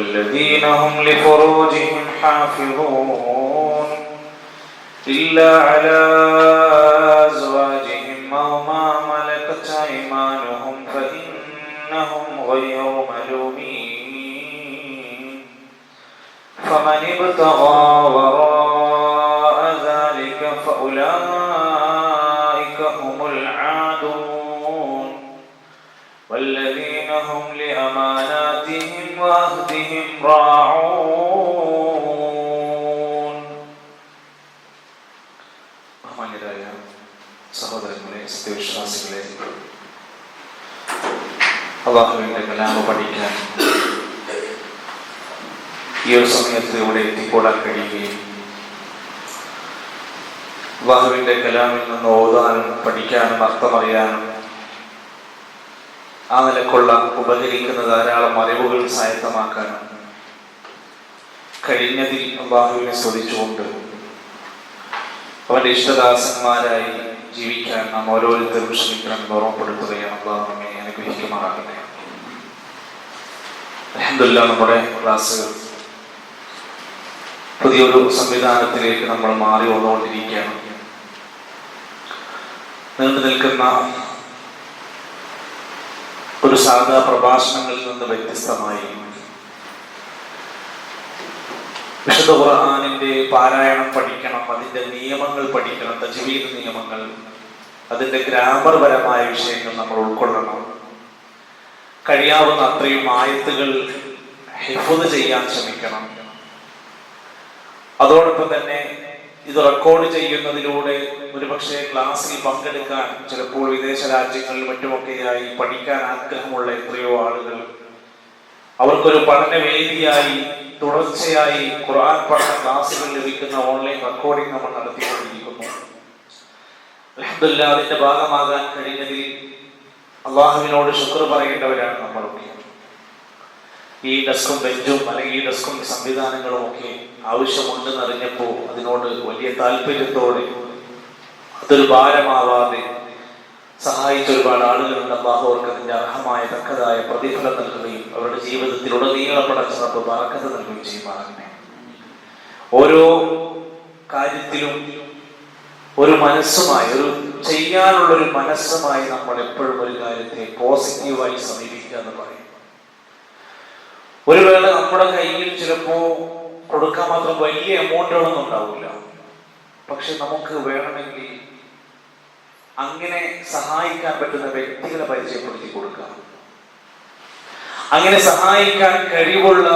والذين هم لفروجهم حافظون إلا على أزواجهم أو ما ملكت أيمانهم فإنهم غير ملومين فمن ابتغى وراء ذلك فأولئك هم العادون والذين هم لأماناتهم وعهدهم راعون. ബഹുമാന്യരായ സഹോദരങ്ങളെ, സത്യവിശ്വാസികളെ, അല്ലാഹുവിന്റെ കലാമ് പഠിക്കാൻ ഈ ഒരു സമയത്ത് ഇവിടെ എത്തിക്കൂടാൻ കഴിയുകയും അല്ലാഹുവിന്റെ കലാമിൽ നിന്ന് ഓതാനും പഠിക്കാനും അർത്ഥമറിയാനും ആ നിലക്കുള്ള ഉപകരിക്കുന്ന ധാരാളം അറിവുകൾ സ്വായത്തമാക്കാനും കഴിഞ്ഞതിൽ അല്ലാഹുവിനെ സ്തുതിച്ചുകൊണ്ട് അവന്റെ ഇഷ്ടദാസന്മാരായി ജീവിക്കാൻ നാം ഓരോരുത്തരും ശ്രമിക്കണമെന്ന് ഓർമ്മപ്പെടുത്തുകയാണ്. അല്ലാഹു നമ്മെ അനുഗ്രഹിക്കുമാറാകട്ടെ. അൽഹംദുലില്ലാഹ്, നമ്മുടെ ക്ലാസ് പുതിയൊരു സംവിധാനത്തിലേക്ക് നമ്മൾ മാറി വന്നുകൊണ്ടിരിക്കുകയാണ്. നീണ്ടു നിൽക്കുന്ന ഒരു സാധാ പ്രഭാഷണങ്ങളിൽ നിന്ന് വ്യത്യസ്തമായി വിശുദ്ധ ഖുർആനിന്റെ പാരായണം പഠിക്കണം, അതിന്റെ നിയമങ്ങൾ പഠിക്കണം, തജ്വീദ് നിയമങ്ങൾ, അതിന്റെ ഗ്രാമർപരമായ വിഷയങ്ങൾ നമ്മൾ ഉൾക്കൊള്ളണം. കഴിയാവുന്ന അത്രയും ആയത്തുകൾ ഹിഫ്ദ് ചെയ്യാൻ ശ്രമിക്കണം. അതോടൊപ്പം തന്നെ ഇത് റെക്കോർഡ് ചെയ്യുന്നതിലൂടെ ഒരുപക്ഷെ ക്ലാസ്സിൽ പങ്കെടുക്കാൻ ചിലപ്പോൾ വിദേശ രാജ്യങ്ങളിൽ മറ്റുമൊക്കെയായി പഠിക്കാൻ ആഗ്രഹമുള്ള എത്രയോ ആളുകൾ അവർക്കൊരു പഠനവേദിയായി തുടർച്ചയായി ഖുർആൻ പഠന ക്ലാസുകൾ ലഭിക്കുന്ന ഓൺലൈൻ റെക്കോർഡിംഗ് നമ്മൾ നടത്തിക്കൊണ്ടിരിക്കുന്നു. അൽഹംദുലില്ലാഹ്, അതിന്റെ ഭാഗമാകാൻ കഴിഞ്ഞതിൽ അള്ളാഹുവിനോട് ശുക്ർ പറയേണ്ടവരാണ് നമ്മളൊക്കെ. ഈ ഡെസ്കും ബെഞ്ചും അല്ലെങ്കിൽ ഈ ഡെസ്കും സംവിധാനങ്ങളും ഒക്കെ ആവശ്യമുണ്ടെന്ന് അറിഞ്ഞപ്പോൾ അതിനോട് വലിയ താല്പര്യത്തോടെ അതൊരു ഭാരമാവാതെ സഹായിച്ച ഒരുപാട് ആളുകളുണ്ട്. അല്ലാഹു അവർക്ക് അതിന്റെ അർഹമായ തക്കതായ പ്രതിഫലം നൽകുകയും അവരുടെ ജീവിതത്തിൽ ഉടനീളപ്പടച്ച ബറക്കത്ത് നൽകുകയും ചെയ്യുമാറാകട്ടെ. ഓരോ കാര്യത്തിലും ഒരു മനസ്സുമായി, ഒരു ചെയ്യാനുള്ള ഒരു മനസ്സുമായി നമ്മൾ എപ്പോഴും ഒരു കാര്യത്തെ പോസിറ്റീവായി സമീപിക്കുക എന്ന് പറയും. ഒരു വേള നമ്മുടെ കയ്യിൽ ചിലപ്പോ കൊടുക്കാൻ മാത്രം വലിയ എമൗണ്ടുകളൊന്നും ഉണ്ടാവില്ല. പക്ഷെ നമുക്ക് വേണമെങ്കിൽ അങ്ങനെ സഹായിക്കാൻ പറ്റുന്ന വ്യക്തികളെ പരിചയപ്പെടുത്തി കൊടുക്കാം. അങ്ങനെ സഹായിക്കാൻ കഴിവുള്ള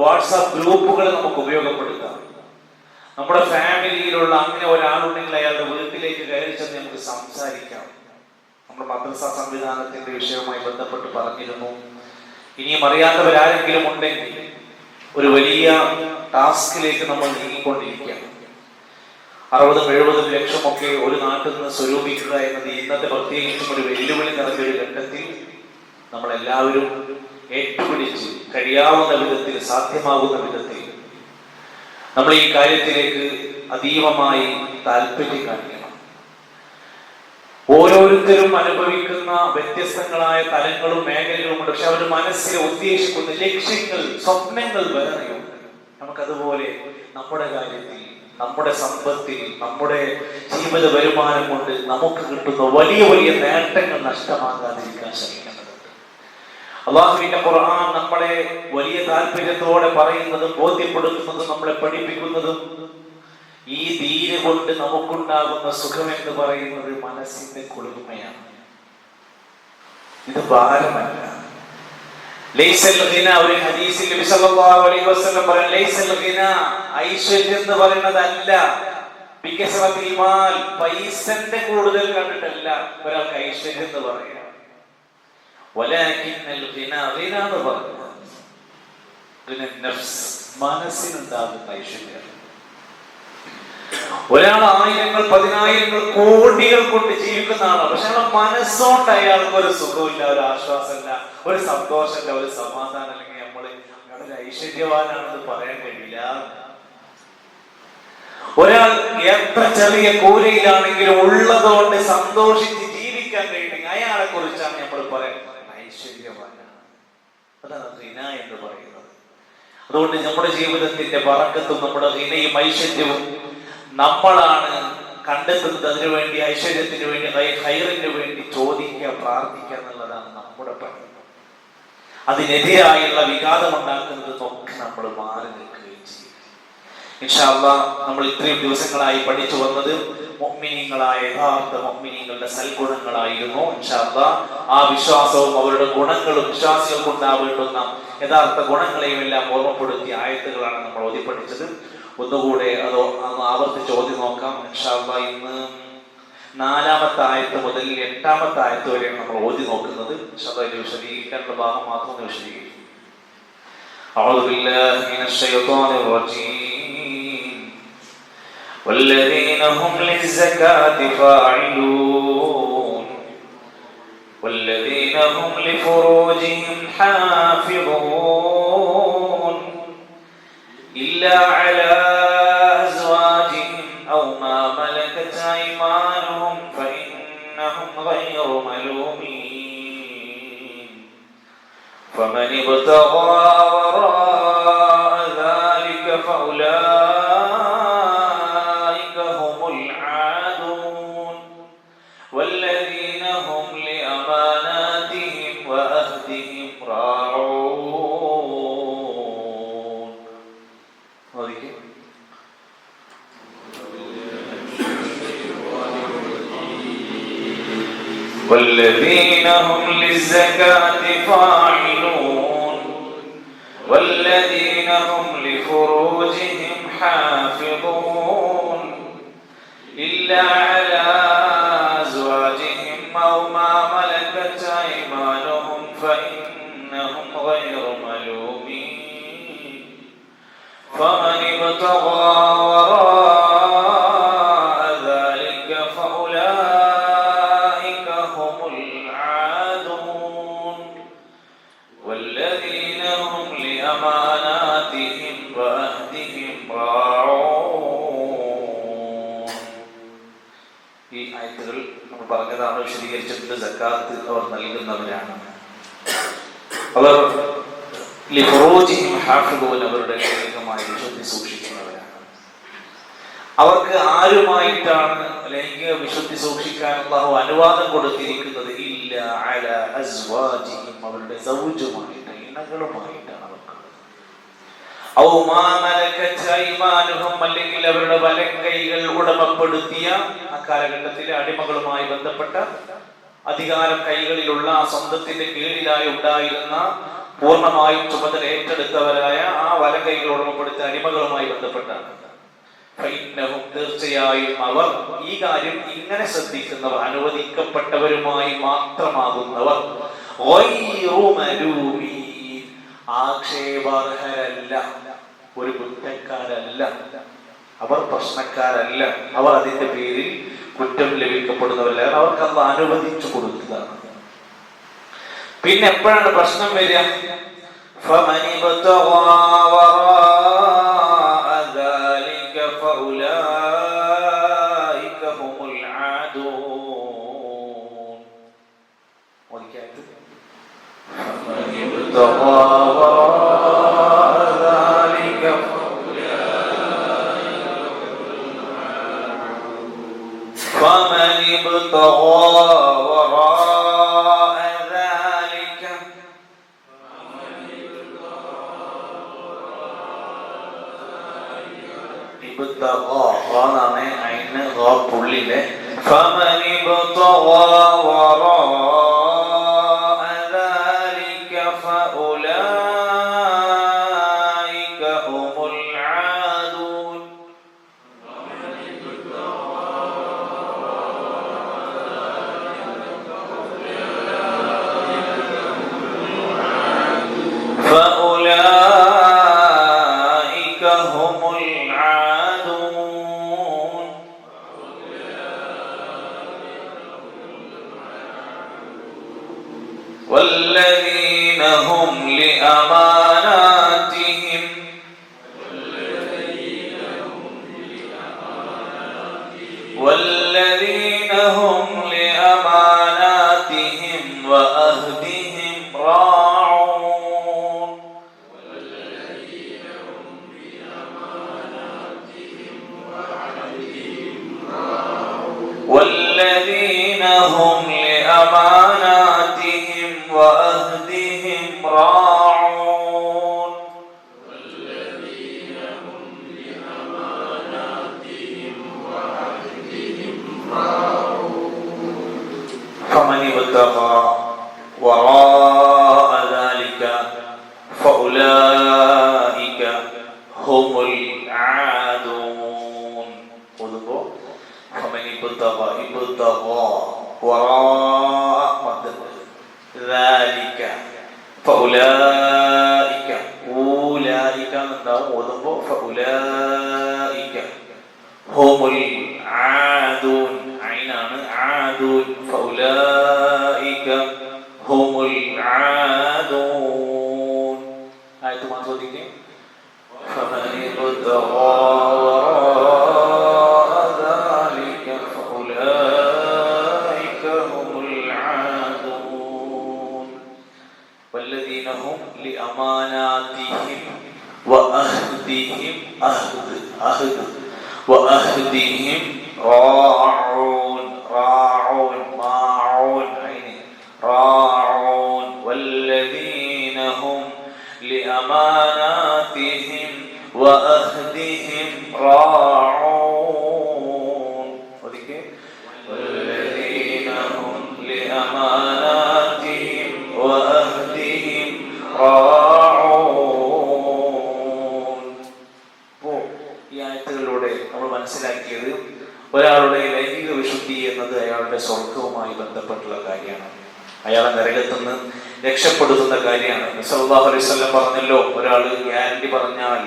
വാട്സാപ്പ് ഗ്രൂപ്പുകൾ നമുക്ക് ഉപയോഗപ്പെടുത്താം. നമ്മുടെ ഫാമിലിയിലുള്ള അങ്ങനെ ഒരാളുണ്ടെങ്കിൽ അയാളുടെ വീട്ടിലേക്ക് കയറി ചെന്ന് നമുക്ക് സംസാരിക്കാം. നമ്മുടെ മദ്രസ സംവിധാനത്തിന്റെ വിഷയവുമായി ബന്ധപ്പെട്ട് പറഞ്ഞിരുന്നു. ഇനിയും അറിയാത്തവരാരെങ്കിലും ഉണ്ടെങ്കിൽ ഒരു വലിയ ടാസ്കിലേക്ക് നമ്മൾ നീങ്ങിക്കൊണ്ടിരിക്കുകയാണ്. 60-70 ലക്ഷമൊക്കെ ഒരു നാട്ടിൽ നിന്ന് സ്വരൂപിക്കുക എന്നത് ഇന്നത്തെ പ്രത്യേകിച്ചും ഒരു വെല്ലുവിളി നിറഞ്ഞൊരു ഘട്ടത്തിൽ നമ്മളെല്ലാവരും ഏറ്റുപിടിച്ച് കഴിയാവുന്ന വിധത്തിൽ, സാധ്യമാകുന്ന വിധത്തിൽ നമ്മൾ ഈ കാര്യത്തിലേക്ക് അതീവമായി താല്പര്യം കാണിക്കണം. ഓരോരുത്തരും അനുഭവിക്കുന്ന വ്യത്യസ്തങ്ങളായ തലങ്ങളും മേഖലകളും ഉണ്ട്. പക്ഷെ അവർ മനസ്സിൽ ഉദ്ദേശിക്കുന്ന ലക്ഷ്യങ്ങൾ, സ്വപ്നങ്ങൾ വേറെയുണ്ട്. നമുക്കതുപോലെ നമ്മുടെ കാര്യത്തിൽ, നമ്മുടെ സമ്പത്തിൽ, നമ്മുടെ ജീവിത വരുമാനം കൊണ്ട് നമുക്ക് കിട്ടുന്ന വലിയ വലിയ നേട്ടങ്ങൾ നഷ്ടമാകാതിരിക്കാൻ ശ്രമിക്കേണ്ടതുണ്ട്. അല്ലാഹുവിന്റെ ഖുർആൻ നമ്മളെ വലിയ താല്പര്യത്തോടെ പറയുന്നതും ബോധ്യപ്പെടുത്തുന്നതും നമ്മളെ പഠിപ്പിക്കുന്നതും ഈ ദീന് കൊണ്ട് നമുക്കുണ്ടാകുന്ന സുഖം എന്ന് പറയുന്നത് മനസ്സിന്റെ കുളിർമയാണ്. ഇത് ഭാരമല്ല. ലൈസൽ ഗിന, ഒരു ഹദീസിൽ നബി സല്ലല്ലാഹു അലൈഹി വസല്ലം പറഞ്ഞു, ലൈസൽ ഗിന, ഐശ്വര്യം എന്ന് പറയുന്നതല്ല ബികസറത്തിൽ മാൽ, പൈസന്റെ കൂടുതൽ കണ്ടിട്ടല്ല ഒരാൾക്ക് ഐശ്വര്യം എന്ന് പറയുക. വലാകിന്നൽ ഗിന, ഗിന എന്ന് പറയുന്നത് ഗിന നഫ്സ്, മനസ്സിനുണ്ടാകുന്ന ഐശ്വര്യം. ഒരാൾ ആയിരങ്ങൾ, പതിനായിരങ്ങൾ, കോടികൾ കൊണ്ട് ജീവിക്കുന്ന ആളാണ്. പക്ഷെ അയാളുടെ മനസ്സുകൊണ്ട് അയാൾക്ക് ഒരു സുഖമില്ല, ഒരു ആശ്വാസമില്ല, ഒരു സന്തോഷമില്ല, ഒരു സമാധാനം. അല്ലെങ്കിൽ നമ്മള് അയാളൊരു ഐശ്വര്യവാനാണെന്ന് പറയാൻ കഴിയില്ല. ഒരാൾ എത്ര ചെറിയ കൂരയിലാണെങ്കിലും ഉള്ളതുകൊണ്ട് സന്തോഷിച്ച് ജീവിക്കാൻ കഴിയുമെങ്കിൽ അയാളെ കുറിച്ചാണ് നമ്മൾ പറയുന്നത് ഐശ്വര്യവാനാണ്. അതാണ് ഖിന എന്ന് പറയുന്നത്. അതുകൊണ്ട് നമ്മുടെ ജീവിതത്തിന്റെ ബറക്കത്തും നമ്മുടെ ഇനയും ഐശ്വര്യവും നമ്മളാണ് കണ്ടെത്തുന്നത്. അതിനുവേണ്ടി, ഐശ്വര്യത്തിന് വേണ്ടി, ഹൈറിന് വേണ്ടി ചോദിക്കുക, പ്രാർത്ഥിക്കുക എന്നുള്ളതാണ് നമ്മുടെ പണി. അതിനെതിരായുള്ള വിഘാതം ഉണ്ടാക്കുന്നതൊക്കെ നമ്മൾ മാറി നിൽക്കുകയും ചെയ്യും. ഇൻഷാ അല്ലാഹ് നമ്മൾ ഇത്രയും ദിവസങ്ങളായി പഠിച്ചു വന്നത് മുഅ്മിനീങ്ങളായ യഥാർത്ഥ മുഅ്മിനീങ്ങളുടെ സൽഗുണങ്ങളായിരുന്നു. ഇൻഷാ അല്ലാഹ് ആ വിശ്വാസവും അവരുടെ ഗുണങ്ങളും വിശ്വാസികൾക്ക് ഉണ്ടാവേണ്ടുന്ന യഥാർത്ഥ ഗുണങ്ങളെയും എല്ലാം ഓർമ്മപ്പെടുത്തിയ ആയത്തുകളാണ് നമ്മൾ ഓതി പഠിച്ചത്. ഒന്നുകൂടെ അത് ആവർത്തിച്ച് ഓതി നോക്കാം ഇൻഷാ അല്ലാഹ്. ഇന്ന് 4-ാമത്തെ ആയത്ത് മുതൽ 8-ാമത്തെ ആയത്ത് വരെയാണ് നമ്മൾ ഓതി നോക്കുന്നത്. ഇൻഷാ അല്ലാഹ് ഇത് വിശദീകരിക്കാനുള്ള ഭാഗം മാത്രം വിശദീകരിക്കും. അഊദു ബില്ലാഹി മിനശ് ശൈത്വാനിർ റജീം. വല്ലദീന ഹും ലിസ്സകാത്തി ഫാഇലൂൻ വല്ലദീന ഹും ലിഫുറൂജിഹിം ഹാഫിളൂൻ ഇല്ലാ അലാ അസ്വാജിഹിം ഔ മാ മലകത് അയ്മാനുഹും ഫഇന്നഹും ഗൈറു മലൂമീൻ ഫമൻ ഇബ്തഗാ വറാഅ ദാലിക ഫഉലൈക ഹുമുൽ ആദൂൻ വല്ലദീന ഹും ലിഅമാനാതിഹിം വഅഹ്ദിഹിം റാഊൻ. والذين هم للزكاة فاعلون والذين هم لفروجهم حافظون إلا على أزواجهم أو ما ملكت أيمانهم فإنهم غير ملومين فمن ابتغى وراء ذلك فأولئك هم العادون والذين هم لأماناتهم وعهدهم راعون. ഈ ആയത്തുകൾ നമ്മൾ പറഞ്ഞതാണ്, വിശദീകരിച്ചിട്ടുണ്ട്. സക്കാത്ത് അവർ നൽകുന്നവരാണ്. അവർ ലിഫുറൂജിഹിം ഹാഫിളൂൻ, അവരുടെ ലൈംഗികമായ വിശുദ്ധി സൂക്ഷിക്കുന്നവരാണ്. അവർക്ക് ആരുമായിട്ടാണ് ലൈംഗിക വിശുദ്ധി സൂക്ഷിക്കാൻ അല്ലാഹു അനുവാദം കൊടുത്തിരിക്കുന്നത്? ഇല്ല അലാ അസ്വാജിഹിം, അവരുടെ സൗജുമായിട്ട്, ഇണകളുമായിട്ടാണ് അവർക്ക്. ഔ മാ മലകത് അയ്മാനുഹും, അല്ലെങ്കിൽ അവരുടെ വലങ്കൈകൾ ഉടമപ്പെടുത്തിയ ആ കാലഘട്ടത്തിലെ അടിമകളുമായി ബന്ധപ്പെട്ട അധികാരം കൈകളിലുള്ള സ്വന്തത്തിന്റെ കീഴിലായി ഉണ്ടായിരുന്ന പൂർണ്ണമായും ചുമതല ഏറ്റെടുത്തവരായ ആ വലങ്കൈകൾ ഉടമപ്പെടുത്തിയ അടിമകളുമായി ബന്ധപ്പെട്ടാണ്. തീർച്ചയായും അവർ ഈ കാര്യം ഇങ്ങനെ ശ്രദ്ധിക്കുന്നവർ, അനുവദിക്കപ്പെട്ടവരുമായി മാത്രമാകുന്നവർ, ആക്ഷേപാർഹരല്ല, ഒരു കുറ്റക്കാരല്ല, അവർ പ്രശ്നക്കാരല്ല, അവർ അതിന്റെ പേരിൽ കുറ്റം ലഭിക്കപ്പെടുന്നവരല്ല. അവർക്ക് അത് അനുവദിച്ചു കൊടുത്തതാണ്. പിന്നെ എപ്പോഴാണ് പ്രശ്നം വരിക? فمن ابتغى وراء ذلك فأولئك هم العادون. فمن ابتغى وراء ذلك فمن ابتغى وراء ذلك فمن ابتغى وراء ذلك فأولئك هم العادون. فأولئك هم العادون. ഹുമുൽ ആദൂൻ. ഓതുമ്പോ ഫമൻ ഇബ്തഗ വറാഅ ദാലിക ഫഉലൈക ഊലൈക എന്താവും ഓതുമ്പോ ഫഉലൈക ഹുമുൽ ആദൂൻ. ഐനാണ് ആദൂൻ. ഫഉലൈക ഹുമുൽ ആദൂൻ. ആയത്ത് മാത്രം ഓതിക്കേ. ഫമൻ ഇബ്തഗ വറാഅ ദാലിക ഫഉലൈക ഹുമുൽ ആദൂൻ വല്ലദീന ഹും ലിഅമാനാതിഹിം വഅഹ്ദിഹിം وأهدهم راعون ماعون راعون والذين هم لأماناتهم وأهدهم راعون والذين هم لأماناتهم وأهدهم راعون. ഈ ആയത്തുകളിലൂടെ നമ്മൾ മനസ്സിലാക്കിയത് ഒരാളുടെ ലൈംഗിക വിശുദ്ധി എന്നത് അയാളുടെ സ്വർഗവുമായി ബന്ധപ്പെട്ടുള്ള കാര്യമാണ്. അയാളെ നരകത്തുനിന്ന് രക്ഷപ്പെടുത്തുന്ന കാര്യമാണ്. സല്ലല്ലാഹു അലൈഹി വസല്ലം പറഞ്ഞല്ലോ, ഒരാൾ ഗ്യാരണ്ടി പറഞ്ഞാൽ,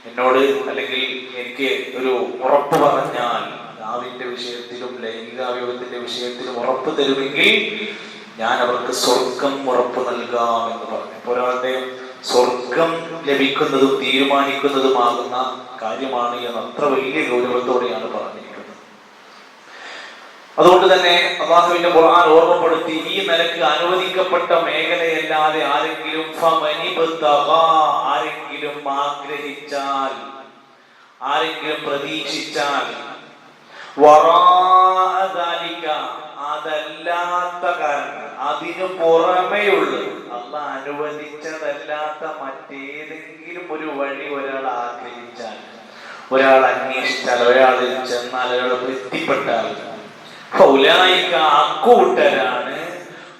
എന്നോട് അല്ലെങ്കിൽ എനിക്ക് ഒരു ഉറപ്പ് പറഞ്ഞാൽ, നാവിന്റെ വിഷയത്തിലും ലൈംഗികാവയവത്തിന്റെ വിഷയത്തിലും ഉറപ്പ് തരുമെങ്കിൽ ഞാൻ അവർക്ക് സ്വർഗം ഉറപ്പ് നൽകാം എന്ന് പറഞ്ഞു. ഒരാളുടെ സ്വർഗം ലഭിക്കുന്നതും തീരുമാനിക്കുന്നതുമാകുന്ന കാര്യമാണ് എന്ന് അത്ര വലിയ ഗൗരവത്തോടെയാണ് പറഞ്ഞിരിക്കുന്നത്. അതുകൊണ്ട് തന്നെ അല്ലാഹുവിന്റെ ഖുർആൻ ഓർമ്മപ്പെടുത്തി, ഈ നിലക്ക് അനുവദിക്കപ്പെട്ട മേഖലയല്ലാതെ ആരെങ്കിലും ആരെങ്കിലും ആഗ്രഹിച്ചാൽ, ആരെങ്കിലും പ്രതീക്ഷിച്ചാൽ, അതല്ലാത്ത കാര്യങ്ങൾ, അതിനു പുറമെയുള്ളത്, അല്ലാഹ് അനുവദിച്ചതല്ലാത്ത മറ്റേതെങ്കിലും ഒരു വഴി ഒരാൾ ആഗ്രഹിച്ചാൽ, ഒരാൾ അന്വേഷിച്ചാൽ, ഒരാൾ ചെന്നാൽ, ഒരാൾ എത്തിപ്പെട്ടാൽ, അക്കൂട്ടരാണ്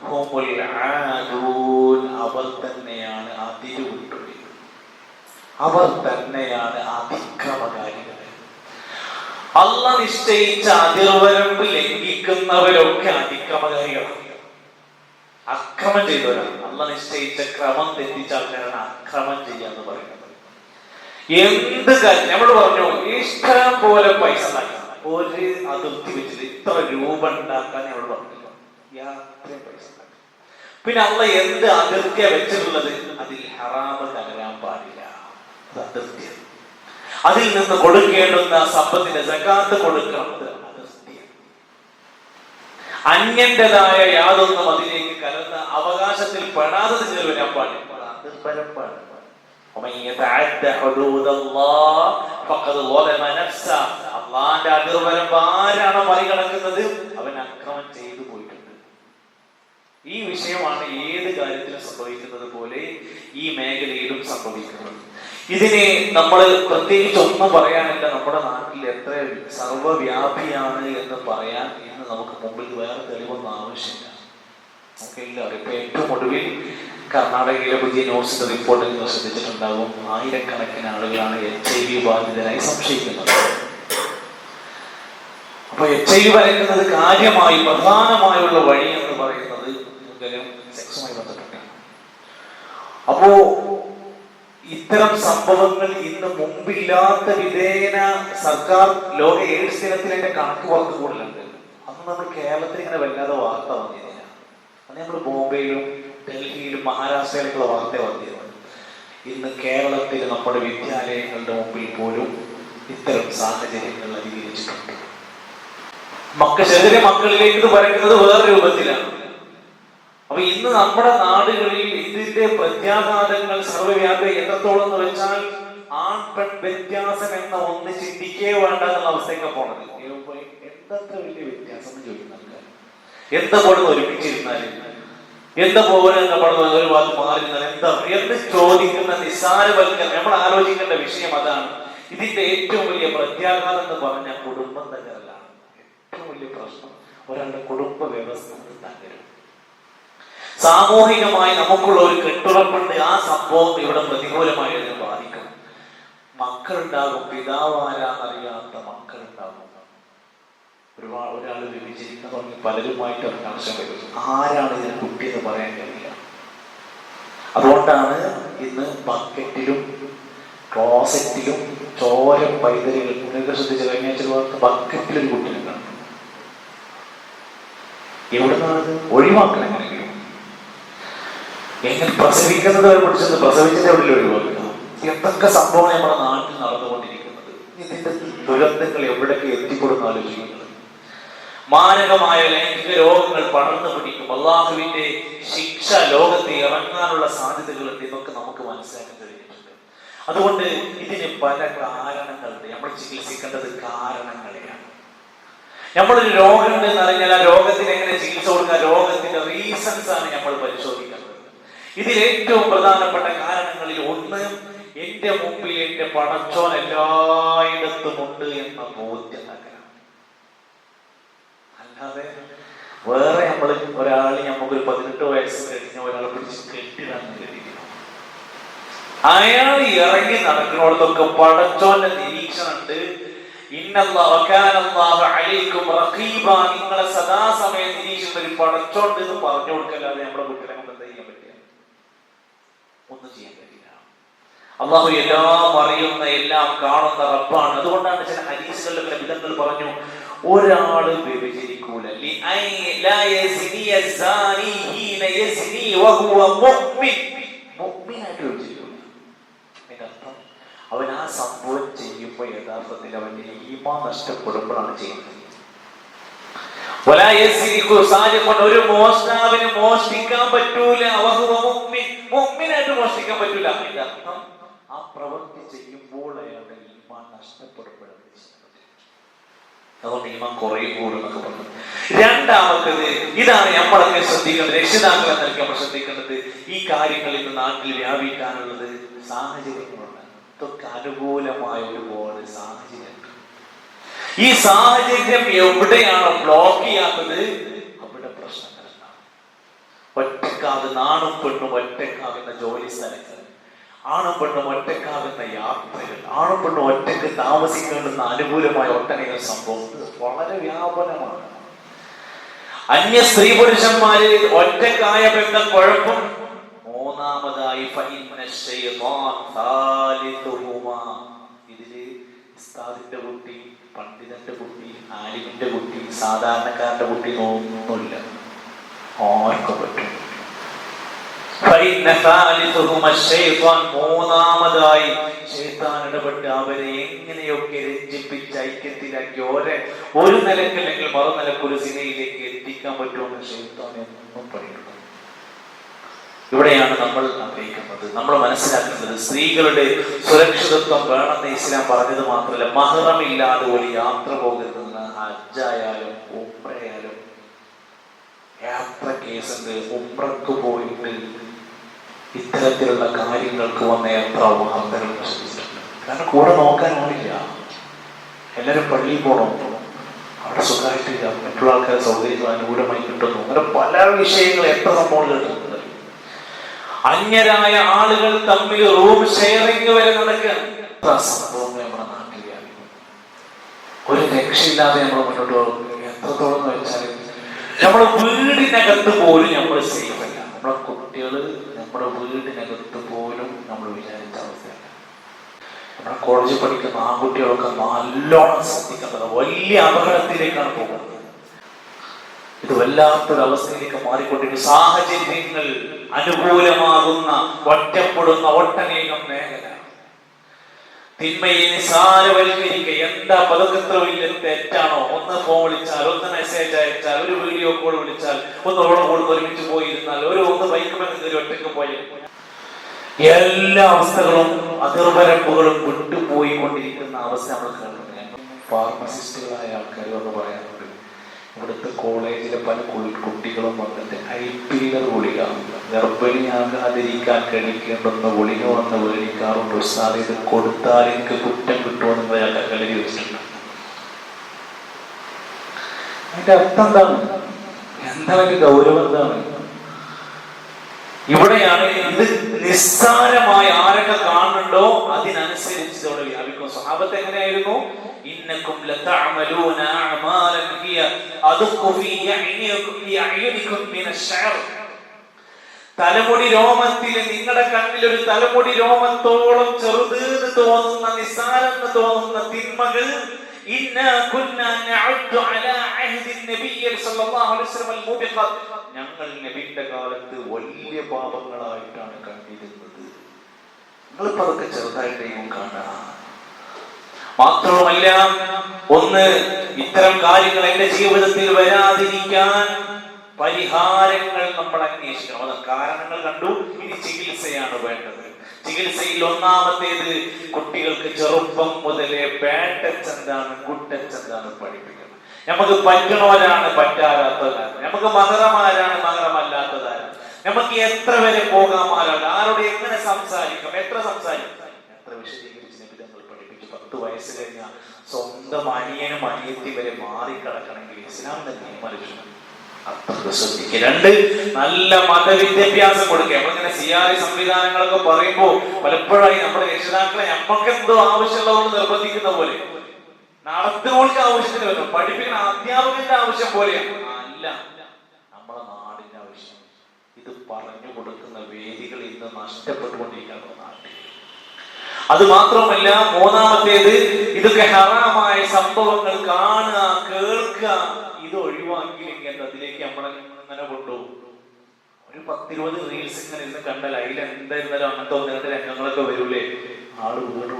ഹുമുൽ ആദൂൻ. അവർ തന്നെയാണ് അതിരുവിട്ടത്, അവർ തന്നെയാണ് അതിക്രമകാരികൾ. അല്ലാഹ് നിശ്ചയിച്ച അതിർവരമ്പ് ലംഘിക്കുന്നവരൊക്കെ അതിക്രമകാരികളാണ്, അക്രമം ചെയ്തവരാണ്. അല്ലാഹ് നിശ്ചയിച്ച ക്രമം തെറ്റിച്ച ആൾക്കാരാണ് അക്രമം ചെയ്യാന്ന് പറയുന്നത്. എന്ത് കാര്യം നമ്മൾ പറഞ്ഞു, ഇഷ്ടം പോലെ പൈസ ഉണ്ടാക്കണം, ഒരു അതിർത്തി വെച്ചിട്ട് ഇത്ര രൂപ ഉണ്ടാക്കാൻ നമ്മൾ പറഞ്ഞില്ല, യാത്രയും പൈസ ഉണ്ടാക്കണം. പിന്നെ അല്ലാഹ് എന്ത് അതിർത്തിയാ വെച്ചിട്ടുള്ളത്? അതിൽ ഹറാമ് കലരാൻ പാടില്ല, അത് അതിർത്തിയാണ്. അതിൽ നിന്ന് കൊടുക്കേണ്ടുന്ന സമ്പത്തിന്റെ സകാത്ത് കൊടുക്കണം, അത് അതിർത്തിയാണ്. അന്യന്റേതായ യാതൊന്നും അതിലേക്ക് കലർന്ന അവകാശത്തിൽ പെടാതെ ചേർ വരാൻ പാടില്ല, അത് അതിർപ്പരപ്പാണ്. അള്ളാന്റെ അതിർവരമ്പ് ആരാണോ മറികടക്കുന്നത് അവൻ അക്രമം ചെയ്തു പോയിട്ടുണ്ട്. ഈ വിഷയമാണ് ഏത് കാര്യത്തിലും സംഭവിക്കുന്നത് പോലെ ഈ മേഖലയിലും സംഭവിക്കുന്നത്. ഇതിനെ നമ്മൾ പ്രത്യേകിച്ച് ഒന്നും പറയാനില്ല. നമ്മുടെ നാട്ടിൽ എത്ര സർവ്വവ്യാപിയാണ് എന്ന് പറയാൻ ഇന്ന് നമുക്ക് മുമ്പിൽ വേറെ തെളിവൊന്നും ആവശ്യമില്ല. നമുക്കെല്ലാവരും ഇപ്പൊ ഏറ്റവും ഒടുവിൽ കർണാടകയിലെ പുതിയ ന്യൂസിന്റെ റിപ്പോർട്ട് നിങ്ങൾ ശ്രദ്ധിച്ചിട്ടുണ്ടാകും. ആയിരക്കണക്കിന് ആളുകളാണ് HIV ബാധിതരായി സംശയിക്കുന്നത്. അപ്പൊ HIV വരയ്ക്കുന്നത് കാര്യമായി പ്രധാനമായുള്ള വഴി എന്ന് പറയുന്നത് സെക്സുമായി ബന്ധപ്പെട്ടാണ്. അപ്പോ ഇത്തരം സംഭവങ്ങൾ ഇന്ന് മുമ്പില്ലാത്ത വിധേന സർക്കാർ ലോക എയ്ഡ്സ് ദിനത്തിൽ എന്റെ കണക്ക് പുറത്ത് കൂടുതലുണ്ട്. അന്ന് നമ്മൾ കേരളത്തിൽ ഇങ്ങനെ വല്ലാതെ വാർത്ത വന്നിരുന്നില്ല. അന്ന് നമ്മൾ ബോംബെയിലും ഡൽഹിയിലും മഹാരാഷ്ട്രയിലേക്കുള്ള വാർത്ത വന്നിരുന്നത്. ഇന്ന് കേരളത്തിൽ നമ്മുടെ വിദ്യാലയങ്ങളുടെ മുമ്പിൽ പോലും ഇത്തരം സാഹചര്യങ്ങൾ അധികരിച്ചിട്ടുണ്ട്. ചെറിയ മക്കളിലേക്ക് ഇത് പറയുന്നത് വേറെ രൂപത്തിലാണ്. അപ്പൊ ഇന്ന് നമ്മുടെ നാടുകളിൽ ഇതിന്റെ പ്രത്യാഘാതങ്ങൾ സർവ്വവ്യാപി എത്രത്തോളം എന്ന് വെച്ചാൽ ആൺ പെൺ വ്യത്യാസം എന്ന ഒന്ന് ചിന്തിക്കേ വേണ്ട എന്നുള്ള അവസ്ഥയൊക്കെ പോണത്. എന്തൊക്കെ വലിയ വ്യത്യാസം ചോദിക്കുന്നുണ്ട്. എന്താ പോടുന്ന ഒരുമിച്ചിരുന്നാലും, എന്താ പോലെ ഒരു വാക്ക് മാറിയിരുന്നാൽ എന്താ എന്ന് ചോദിക്കുന്ന നിസ്സാരവൽക്കരണം. നമ്മൾ ആലോചിക്കേണ്ട വിഷയം അതാണ്. ഇതിന്റെ ഏറ്റവും വലിയ പ്രത്യാഘാതം എന്ന് പറഞ്ഞാൽ കുടുംബം തകരലാണ്. ഏറ്റവും വലിയ പ്രശ്നം ഒരാളുടെ കുടുംബ വ്യവസ്ഥ തകരും. സാമൂഹികമായി നമുക്കുള്ള ഒരു കെട്ടുറപ്പുണ്ട്. ആ സംഭവം ഇവിടെ പ്രതികൂലമായി അതിനെ ബാധിക്കും. മക്കളുണ്ടാകും, പിതാവാരാന്നറിയാത്ത മക്കളുണ്ടാകും. ഒരാൾ വിഭജിക്കുന്ന പറഞ്ഞ് പലരുമായിട്ട് അവർ കണക്ഷൻ വരും. ആരാണ് ഇതിന് കുട്ടി എന്ന് പറയാൻ കഴിയില്ല. അതുകൊണ്ടാണ് ഇന്ന് ബക്കറ്റിലും ക്ലോസറ്റിലും ചോര പൈതലുകൾ നിങ്ങൾക്ക് ശ്രദ്ധിച്ച കഴിഞ്ഞ ആഴ്ച ബക്കറ്റിലൊരു കുട്ടിനെ കാണും. എവിടെ നിന്നാണ് ഒഴിവാക്കണം? എങ്ങനെയെങ്കിലും എങ്ങനെ പ്രസവിക്കുന്നത് വരെ പിടിച്ചത് പ്രസവിച്ചത് എവിടെ ഒഴിവാക്കുക? എന്തൊക്കെ സംഭവം നമ്മുടെ നാട്ടിൽ നടന്നുകൊണ്ടിരിക്കുന്നത്. ഇതിന്റെ ദുരന്തങ്ങൾ എവിടേക്ക് എത്തിപ്പെടുന്ന ആലോചിക്കുന്നത്. മാരകമായ ലൈംഗിക രോഗങ്ങൾ പടർന്നു പിടിക്കും. അള്ളാഹുവിന്റെ ശിക്ഷ ലോകത്ത് ഇറങ്ങാനുള്ള സാധ്യതകളുണ്ട്. ഇതൊക്കെ നമുക്ക് മനസ്സിലാക്കാൻ കഴിഞ്ഞിട്ടുണ്ട്. അതുകൊണ്ട് ഇതിന് പല കാരണങ്ങളുണ്ട്. നമ്മൾ ചികിത്സിക്കേണ്ടത് കാരണങ്ങളെയാണ്. നമ്മളൊരു രോഗം ഉണ്ടെന്ന് അറിഞ്ഞാൽ ആ രോഗത്തിന് എങ്ങനെ ചികിത്സ കൊടുക്കുക, രോഗത്തിന്റെ റീസൺസ് ആണ് നമ്മൾ പരിശോധിക്കുന്നത്. ഇതിൽ ഏറ്റവും പ്രധാനപ്പെട്ട കാരണങ്ങളിൽ ഒന്ന്, എന്റെ മുമ്പിൽ എന്റെ പടച്ചോൻ എല്ലായിടത്തും ഉണ്ട് എന്ന ബോധ്യം. അല്ലാതെ വേറെ നമ്മൾ ഒരാളെ നമുക്കൊരു 18 വയസ്സ് കഴിഞ്ഞ ഒരാളെ പിടിച്ച് കെട്ടിടാന്ന് കരുതിയിരിക്കണം. അയാൾ ഇറങ്ങി നടക്കുന്നിടത്തൊക്കെ പടച്ചോന്റെ നിരീക്ഷണം ഉണ്ട്. നിങ്ങളെ സദാസമയം നിരീക്ഷിക്കുന്ന ഒരു പടച്ചോണ്ട് എന്ന് പറഞ്ഞു കൊടുക്കല്ലാതെ നമ്മുടെ കുട്ടികളെ കൊണ്ട് എന്താ ചെയ്യാൻ പറ്റുക? ഒന്നും ചെയ്യാൻ കഴിയില്ല. അള്ളാഹു എല്ലാം അറിയുന്ന, എല്ലാം കാണുന്ന റബ്ബാണ്. അതുകൊണ്ടാണ് ചില ഹദീസുകളിലെ വിധങ്ങൾ പറഞ്ഞു, ഒരാള് വ്യഭിചരിക്കൂല, അവൻ ആ സംഭവം ചെയ്യുമ്പോൾ യഥാർത്ഥത്തിൽ അവന്റെ ഈമാൻ നഷ്ടപ്പെടുമ്പോഴാണ് ചെയ്യുന്നത്. ഒരു മോഷ്ടാവിന് മോഷ്ടിക്കാൻ പറ്റൂല, മുഅ്മിനായിട്ട് മോഷ്ടിക്കാൻ പറ്റൂല. അതിന്റെ അർത്ഥം ആ പ്രവൃത്തി ചെയ്യുമ്പോൾ അയാളുടെ ഈമാൻ നഷ്ടപ്പെടുമ്പോഴാണ്. അതുകൊണ്ട് ഈമാൻ കുറേ കൂടുന്നൊക്കെ പറഞ്ഞു. രണ്ടാമത്തത് ഇതാണ് നമ്മളൊക്കെ ശ്രദ്ധിക്കേണ്ടത്, രക്ഷിതാക്കൾ എന്നൊക്കെ നമ്മൾ ശ്രദ്ധിക്കേണ്ടത്. ഈ കാര്യങ്ങളിൽ നിന്ന് നാട്ടിൽ വ്യാപിക്കാനുള്ളത് സാഹചര്യങ്ങളുണ്ട്. ഇതൊക്കെ അനുകൂലമായ ഒരുപാട് സാഹചര്യമുണ്ട്. ഈ സാഹചര്യം എവിടെയാണോ ബ്ലോക്ക് ചെയ്യാത്തത് അവിടെ പ്രശ്നങ്ങൾ ഉണ്ടാവും. ഒറ്റക്കാവ് നാണും പെണ്ണും ഒറ്റക്കാവുന്ന ജോലി സ്ഥലങ്ങൾ, ആണും പെണ്ണും ഒറ്റക്കാകുന്ന യാത്രകൾ, ആണും പെണ്ണും ഒറ്റക്ക് താമസിക്കേണ്ടുന്ന അനുകൂലമായ ഒട്ടനേകം സംഭവം വളരെ വ്യാപനമാണ്. അന്യ സ്ത്രീ പുരുഷന്മാര് ഒറ്റക്കായ ബന്ധം കുഴപ്പം. മൂന്നാമതായി ഇതില് ഉസ്താദിന്റെ കുട്ടി, പണ്ഡിതന്റെ കുട്ടി, ആലിമിന്റെ കുട്ടി, സാധാരണക്കാരന്റെ കുട്ടി ഒന്നുമില്ല, ആർക്കും പറ്റും. മൂന്നാമതായി ശൈത്താൻ ഇടപെട്ട് അവരെ എങ്ങനെയൊക്കെ രഞ്ജിപ്പിച്ച് ഐക്യത്തിലാക്കി ഒരു നിലക്കല്ലെങ്കിൽ മറുനിലക്കൊരു സിനയിലേക്ക് എത്തിക്കാൻ പറ്റുമെന്ന് ശൈത്താൻ എന്നും പറയുന്നു. ഇവിടെയാണ് നമ്മൾ ആഗ്രഹിക്കുന്നത്. നമ്മൾ മനസ്സിലാക്കുന്നത് സ്ത്രീകളുടെ സുരക്ഷിതത്വം വേണമെന്ന് ഇസ്ലാം പറഞ്ഞത് മാത്രമല്ല, മഹ്റമില്ലാതെ ഒരു യാത്ര പോകരുതെന്ന്. ഹജ്ജായാലും ഉംറയായാലും യാത്ര കേസുണ്ട്. ഉംറക്ക് പോയിട്ട് ഇത്തരത്തിലുള്ള കാര്യങ്ങൾക്ക് വന്ന എത്ര വാർത്തകൾ നശിപ്പിച്ചിട്ടുണ്ട്. കാരണം കൂടെ നോക്കാൻ ആളില്ല, എല്ലാവരും പള്ളിയിൽ പോകണം, അവിടെ സുഖമായിട്ടില്ല, മറ്റുള്ള ആൾക്കാരെ സൗകര്യം അനുകൂലമായി കിട്ടുന്നു. അങ്ങനെ പല വിഷയങ്ങൾ എത്ര സംഭവങ്ങൾ കിട്ടുന്നുണ്ട്. അന്യരായ ആളുകൾ തമ്മിൽ റൂം ഷെയറിംഗ് വരെ നടക്കുകയാണ്. എത്ര സംഭവങ്ങൾ നമ്മുടെ നാട്ടിൽ ഒരു രക്ഷയില്ലാതെ നമ്മൾ മുന്നോട്ട് പോകും. എത്രത്തോളം എന്ന് വെച്ചാൽ നമ്മുടെ വീടിനകത്ത് പോലും നമ്മൾ സേഫ് അല്ല. നമ്മുടെ കുട്ടികള് നമ്മുടെ വീടിനകത്ത് പോലും നമ്മൾ വിചാരിച്ച അവസ്ഥയാണ്. നമ്മുടെ കോളേജിൽ പഠിക്കുന്ന ആൺകുട്ടികളൊക്കെ നല്ലോണം ശ്രദ്ധിക്കേണ്ടത്. വലിയ അപകടത്തിലേക്കാണ് പോകുന്നത്. ഇത് വല്ലാത്തൊരവസ്ഥയിലേക്ക് മാറിക്കൊണ്ടിരിക്കുന്ന സാഹചര്യങ്ങൾ അനുകൂലമാകുന്ന ഒറ്റപ്പെടുന്ന ഒട്ടനേകം മേഖല. തിന്മയെ നിസാരവൽക്കരിക്കുക. എന്താ പദകത്ര വലിയ തെറ്റാണോ? ഒന്ന് ഫോൺ വിളിച്ചാൽ, ഒന്ന് മെസ്സേജ് അയച്ചാൽ, ഒരു വീഡിയോ കോൾ വിളിച്ചാൽ, ഒന്ന് ഓളം കൊടുത്ത് ഒരുമിച്ച് പോയിരുന്നാൽ, ഒന്ന് ബൈക്ക് ഒരു ഒറ്റക്ക് പോയി, എല്ലാ അവസ്ഥകളും അതിർവരമ്പുകളും വിട്ടുപോയിക്കൊണ്ടിരിക്കുന്ന അവസ്ഥ നമ്മൾ കാണുന്നത്. ഫാർമസിസ്റ്റുകളായ ആൾക്കാർ എന്ന് പറയാറുണ്ട്, ഇവിടുത്തെ കോളേജിലെ പല കുട്ടികളും വന്നിട്ട് ഐപിഎൽ ഗുളിക, ഗർഭിണിയാകാതിരിക്കാൻ കഴിക്കേണ്ടുന്ന ഗുളിക വന്ന് മേടിക്കാറുണ്ട്. ഉസ്താദ് ഇത് കൊടുത്താൽ എനിക്ക് കുറ്റം കിട്ടുമെന്ന് എഴുതി വെച്ചിട്ടുണ്ട്. അതിന്റെ അർത്ഥം എന്താണ്? എന്താണ് ഗൗരവം? എന്താണ് ഇവിടെയാണ് ഇത് നിസ്സാരമായി ആരൊക്കെ കാണുന്നുണ്ടോ അതിനനുസരിച്ച് ഇതോടെ വ്യാപിക്കും. സ്വഹാബത്ത് എങ്ങനെയായിരുന്നു? ഇന്നകും ലതഅമലൂന അഅമാലൻ ഹിയ അദഖു ഫീ അഅ്യുനികും മിനശ്ശഅർ. തലമുടി രോമത്തിൽ നിങ്ങളുടെ കണ്ണിൽ ഒരു തലമുടി രോമത്തോളം ചെറുതെന്ന് തോന്നുന്ന, നിസ്സാരെന്ന് തോന്നുന്ന തിന്മകൾ ഞങ്ങൾ നബിയുടെ കാലത്ത് വലിയ പാപങ്ങളായിട്ടാണ് കണ്ടിരുന്നത്. നിങ്ങളിപ്പോ അതൊക്കെ ചെറുതായിട്ടേക്കും കാണാം. മാത്രവുമല്ല, ഒന്ന് ഇത്തരം കാര്യങ്ങൾ എന്റെ ജീവിതത്തിൽ വരാതിരിക്കാൻ പരിഹാരങ്ങൾ നമ്മൾ അന്വേഷിക്കണം. അത് കാരണങ്ങൾ കണ്ടു, ഇനി ചികിത്സയാണ് വേണ്ടത്. ചികിത്സയിൽ ഒന്നാമത്തേത് കുട്ടികൾക്ക് ചെറുപ്പം മുതലേ ബാഡ് ടച്ച് എന്താണ്, ഗുഡ് ടച്ച് എന്താണ് പഠിപ്പിക്കണം. നമുക്ക് പറ്റണവരാണ്, പറ്റാത്തവരാണ്. നമുക്ക് മഹറമാരാണ്, മഹറമല്ലാത്തതാരാണ്. നമുക്ക് എത്ര വരെ പോകാമാരാണ്, ആരോട് എങ്ങനെ സംസാരിക്കാം, എത്ര സംസാരിക്കാം, എത്ര വിശദീകരിച്ച് നിബിധങ്ങൾ പഠിപ്പിച്ചു. 10 വയസ്സ് കഴിഞ്ഞാൽ സ്വന്തം അനിയനും അനിയത്തി വരെ മാറിക്കിടക്കണമെങ്കിൽ ഇസ്ലാം തന്നെ നിയമം. അത്രക്ക് ശ്രദ്ധിക്കുക. 2, നല്ല മതവിദ്യാഭ്യാസം കൊടുക്കുക. നമ്മളിങ്ങനെ സിയാരി സംവിധാനങ്ങളൊക്കെ പറയുമ്പോൾ പലപ്പോഴായി നമ്മുടെ രക്ഷിതാക്കളെ നമ്മൾക്ക് എന്തോ ആവശ്യമുള്ളവർ നിർബന്ധിക്കുന്ന പോലെ, നടത്തുന്നവർക്ക് ആവശ്യത്തിന് വരും, പഠിപ്പിക്കുന്ന അധ്യാപകന്റെ ആവശ്യം പോലെയാണ്. അല്ല, നമ്മളെ നാടിന്റെ ആവശ്യം. ഇത് പറഞ്ഞു കൊടുക്കുന്ന വേദികൾ ഇന്ന് നഷ്ടപ്പെട്ടുകൊണ്ടിരിക്കുന്ന നാട്ടിൽ. അത് മാത്രമല്ല, മൂന്നാമത്തേത് ഇതൊക്കെ ഹറാമായ സംഭവങ്ങൾ കാണുക, കേൾക്കുക. ഇത് ഒഴിവാക്കിയില്ലെങ്കിൽ അതിലേക്ക് നമ്മളെങ്ങനെ കൊണ്ടുപോകും? ഒരു 10-20 റീൽസ് ഇങ്ങനെ ഇരുന്ന് കണ്ടാൽ അതിൽ എന്തായിരുന്നാലും അങ്ങനത്തെ 1-2 രംഗങ്ങളൊക്കെ വരൂലേ, ആള് വീണു.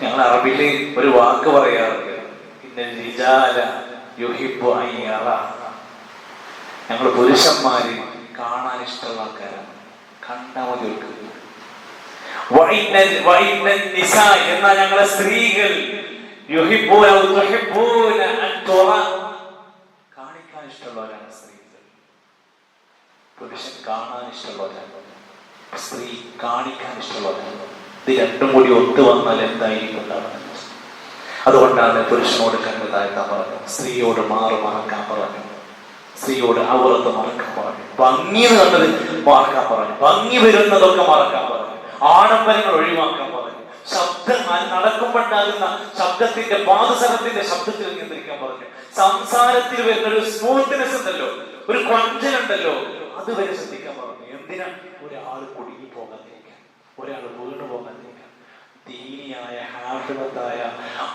ഞങ്ങൾ അറബിയില് ഒരു വാക്ക് പറയാറുണ്ട്, ഞങ്ങൾ പുരുഷന്മാര് കാണാൻ ഇഷ്ടമുള്ള ആൾക്കാരാണ്, കണ്ടാൽ മതി. എന്നാൽ ഞങ്ങളെ സ്ത്രീകൾ കാണിക്കാൻ ഇഷ്ടമുള്ളവരാണ് സ്ത്രീകൾ. പുരുഷൻ കാണാൻ ഇഷ്ടമുള്ളവരാണ്, സ്ത്രീ കാണിക്കാൻ ഇഷ്ടമുള്ളവരാണ്. ഇത് രണ്ടും കൂടി ഒത്തു വന്നാൽ എന്തായിരിക്കും ഉണ്ടാവുന്നത്? അതുകൊണ്ടാണ് പുരുഷനോട് കണ്ണ് താഴ്ത്താൻ പറഞ്ഞു, സ്ത്രീയോട് മറക്കാൻ പറഞ്ഞു, സ്ത്രീയോട് ഔറത്ത് മറക്കാൻ പറഞ്ഞു, ഭംഗി കണ്ടത് മറക്കാൻ പറഞ്ഞു, ഭംഗി വരുന്നതൊക്കെ മറക്കാൻ പറഞ്ഞു, ആഡംബരങ്ങൾ ഒഴിവാക്കാൻ പറഞ്ഞു, ശബ്ദം നടക്കുമ്പോണ്ടാകുന്ന ശബ്ദത്തിന്റെ പാദസരത്തിന്റെ ശബ്ദത്തിൽ നിയന്ത്രിക്കാൻ പറഞ്ഞു, സംസാരത്തിൽ വരുന്ന ഒരു സ്മൂത്ത്നെസ് ഉണ്ടല്ലോ, ഒരു കൊഞ്ചലുണ്ടല്ലോ, അതുവരെ ശ്രദ്ധിക്കാൻ പറഞ്ഞു. എന്തിനാ? ഒരാൾ കുടുങ്ങി പോകാതിരിക്കാൻ, ഒരാൾ വീണു പോകാതിരിക്കാൻ. ദീനിയായ ഹാഫിളത്തായ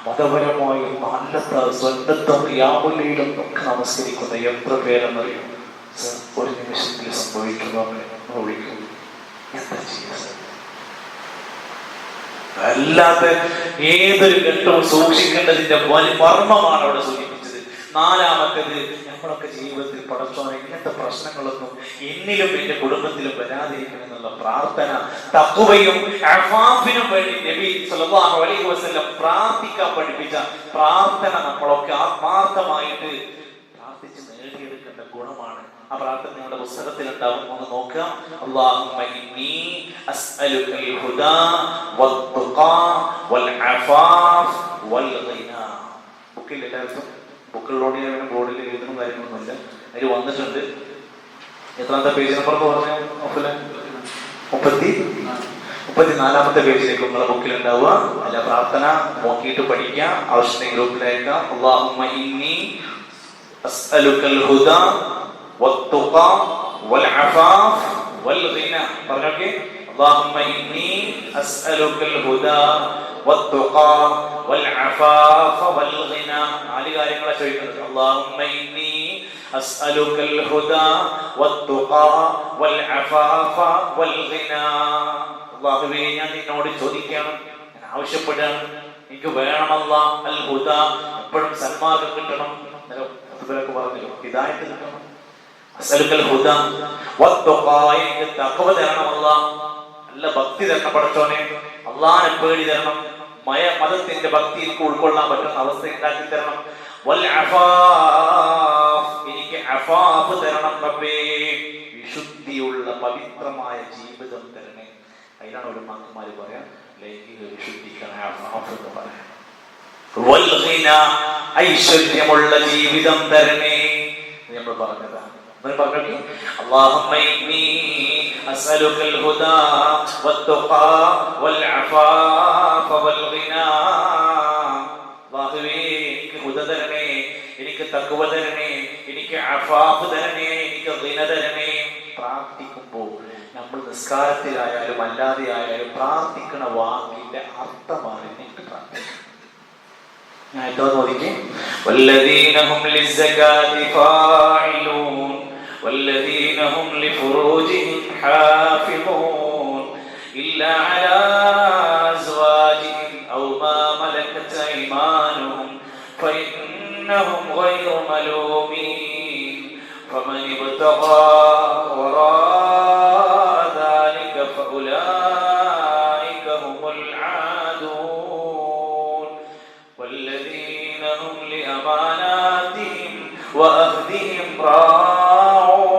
മതപരമായ നല്ല സ്വന്തത്വം യാമുലയിലും ഒക്കെ നമസ്കരിക്കുന്ന എത്ര പേരെന്നറിയും? ഒരു നിമിഷത്തിൽ സംഭവിക്കുന്നു, ഒഴിക്കും. എന്താ ചെയ്യുക? അല്ലാത്ത ഏതൊരു ഘട്ടവും സൂക്ഷിക്കേണ്ടതിന്റെ മർമ്മമാണ് അവിടെ സൂചിപ്പിച്ചത്. 4-മത്തേത്, നമ്മളൊക്കെ ജീവിതത്തിൽ പടച്ചോനെ ഇങ്ങനത്തെ പ്രശ്നങ്ങളൊന്നും എന്നിലും എന്റെ കുടുംബത്തിലും വരാതിരിക്കണമെന്നുള്ള പ്രാർത്ഥന, തഖ്വയും അഫാഫിനും വേണ്ടി നബി സല്ലല്ലാഹു അലൈഹി വസല്ലം പ്രാർത്ഥിക്കാൻ പഠിപ്പിച്ച പ്രാർത്ഥന നമ്മളൊക്കെ ആത്മാർത്ഥമായിട്ട് പ്രാർത്ഥിച്ച് നേടിയെടുക്കേണ്ട ഗുണമാണ്. ആ പ്രാർത്ഥന നിങ്ങളുടെ പുസ്തകത്തിൽ ഉണ്ടാവും, ഒന്ന് നോക്കാം. അല്ലാഹുമ്മ ഇന്നി അസ്അലുകൽ ഹുദാ വത്തുഖാ വൽ അഫാഫ് വൽ ഗിനാ. ബുക്കിൽ എല്ലാവർക്കും ബുക്കുകളിലോട് ഞാൻ ബോർഡിൽ എഴുതുന്ന കാര്യങ്ങളൊന്നുമില്ല, അതിൽ വന്നിട്ടുണ്ട്. എത്രാമത്തെ പേജ് നമ്പർ പറഞ്ഞു? 34-ാമത്തെ പേജിലേക്ക് നിങ്ങളെ ബുക്കിൽ ഉണ്ടാവുക. അല്ല, പ്രാർത്ഥന നോക്കിയിട്ട് പഠിക്കുക, ആവശ്യത്തെ ഗ്രൂപ്പിൽ അയക്കാം. അല്ലാഹുമ്മ ഇന്നി അസ്അലുകൽ ഹുദാ വത്തുഖാ വൽ അഫാഫ് വൽ ഗിനാ. പറഞ്ഞോക്കെ. اللهم إني أسألك الهدى والتقى والعفاف والغنى. 4 കാര്യങ്ങളെ ചോദിക്കുന്നത്. اللهم إني أسألك الهدى والتقى والعفاف والغنى. അല്ലാഹുവേ, ഞാൻ നിന്നോട് ചോദിക്കണം, ഞാൻ ആവശ്യപ്പെടുകയാണ്, എനിക്ക് വേണം അല്ലാഹ് അൽ ഹുദ, എപ്പോഴും സന്മാർഗ്ഗം കിട്ടണം. അതുപോലൊക്കെ പറഞ്ഞു, ഹിദായത്ത് കിട്ടണം. അസ്അലുകൽ ഹുദ വത്തുഖാ, എനിക്ക് തഖ്വ തരണം അല്ലാഹ്, നല്ല ഭക്തി തരണം പടച്ചോനെ, അള്ളാഹനെ പേടി തരണം, മതത്തിന്റെ ഭക്തി എനിക്ക് ഉൾക്കൊള്ളാൻ പറ്റുന്ന അവസ്ഥ ഉണ്ടാക്കി തരണം. വൽ അഫാഫ്, എനിക്ക് അഫാഫ് തരണം റബ്ബേ, വിശുദ്ധിയുള്ള പവിത്രമായ ജീവിതം തരണേ. അതിനാണ് ഒരു മാക്കന്മാര് പറയാം, ലൈംഗിക വിശുദ്ധിക്കാണ് അഫാഫ് എന്ന് പറയാം. ഐശ്വര്യമുള്ള ജീവിതം തരണേ. നമ്മൾ പറഞ്ഞതാണ് പറഞ്ഞു, അല്ലാഹുമ്മ ഇന്നി അസ്അലുകൽ ഹുദാ വത്തുഖാ വൽ അഫാഫ വൽ ഗിനാ. അല്ലാഹുവേ, എനിക്ക് ഹുദ തരണേ, എനിക്ക് തഖ്വ തരണേ, എനിക്ക് അഫാഫ് തരണേ, എനിക്ക് ഗിന തരണേ. പ്രാർത്ഥിക്കുമ്പോൾ നമ്മൾ നിസ്കാരത്തിലായാലും അല്ലാതെ ആയാലും പ്രാർത്ഥിക്കണ വാക്കിന്റെ അർത്ഥമാണ് എനിക്ക് പ്രാർത്ഥിക്കുന്നത്. ഞാൻ എന്തോ നോക്കിക്കേ, വല്ലദീന ഹും ലിസ്സകാതി ഫാഇലൂൻ വല്ലദീന ഹും ലിഫുറൂജിഹിം ഹാഫിളൂൻ ഇല്ലാ അലാ അസ്വാജിഹിം ഔ മാ മലകത ഐമാനുഹും ഫഇന്നഹും ഗൈറു മലൂമീൻ ഫമൻ ഇബ്തഗാ വറാഅ ദാലിക ഫഉലൈക ഹുമുൽ ആദൂൻ വല്ലദീന ഹും ലിഅമാനാതിഹിം വഅഹ്ദിഹിം റാഊൻ.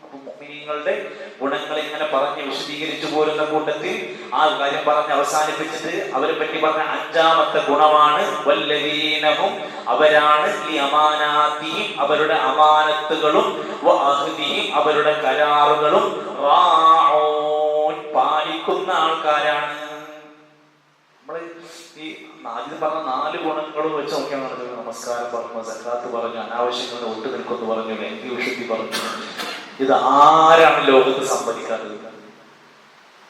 അപ്പോൾ മുഅ്മിനീങ്ങളുടെ ഗുണങ്ങൾ ഇങ്ങനെ പറഞ്ഞ് വിശദീകരിച്ചു പോരുന്ന കൂട്ടത്തിൽ ആ കാര്യം പറഞ്ഞ് അവസാനിപ്പിച്ചിട്ട് അവരെ പറ്റി പറഞ്ഞ അഞ്ചാമത്തെ ഗുണമാണ് വല്ലദീനഹും, അവരാണ് ലിഅമാനാതിഹിം, അവരുടെ അമാനത്തുകളും വഅഹ്ദിഹിം, അവരുടെ കരാറുകളും റാഊൻ, പാലിക്കുന്ന ആൾക്കാരാണ്. നമ്മൾ ഈ ആദ്യം പറഞ്ഞ 4 ഗുണങ്ങളും വെച്ച് നോക്കിയാൽ നടക്കുന്നത്. നമസ്കാരം പറഞ്ഞു, സക്കാത്ത് പറഞ്ഞു, അനാവശ്യങ്ങളുടെ ഒട്ടു നിൽക്കുമെന്ന് പറഞ്ഞു, ലൈംഗിക വിശുദ്ധി പറഞ്ഞു. ഇത് ആരാണ് ലോകത്ത് സമ്മതിക്കാത്തത്?